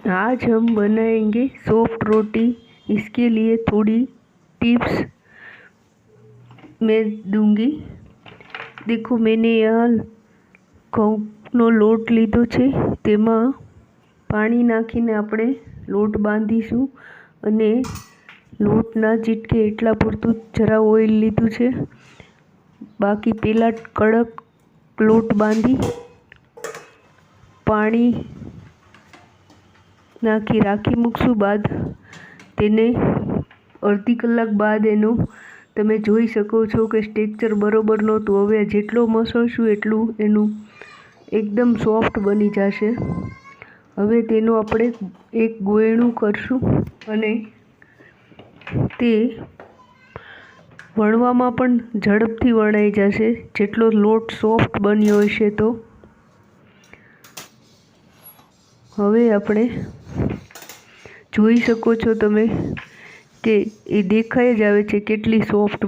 आज हम बनाएंगे सॉफ्ट रोटी। इसके लिए थोड़ी टिप्स मैं दूंगी। देखो, मैंने यहाँ ઘઉંનો લોટ લીધો છે, તેમાં પાણી નાખીને આપણે લોટ બાંધીશું અને લોટ ના ચીટકે એટલા પૂરતું જરા ઓઇલ લીધું છે। બાકી પહેલાં કડક લોટ બાંધી પાણી નાખી રાખી મૂકશું। બાદ તેને અડધી કલાક બાદ તમે જોઈ શકો છો કે ટેક્સચર બરોબર નહોતું। હવે જેટલો મસળશું એટલું એનું એકદમ સોફ્ટ બની જશે। હવે તેનું આપણે એક ગોયણું કરશું અને તે વણવામાં પણ ઝડપથી વણાઈ જશે જેટલો લોટ સોફ્ટ બન્યો હશે તો। હવે આપણે જોઈ શકો છો તમે કે એ દેખાઈ જ આવે છે કેટલી સોફ્ટ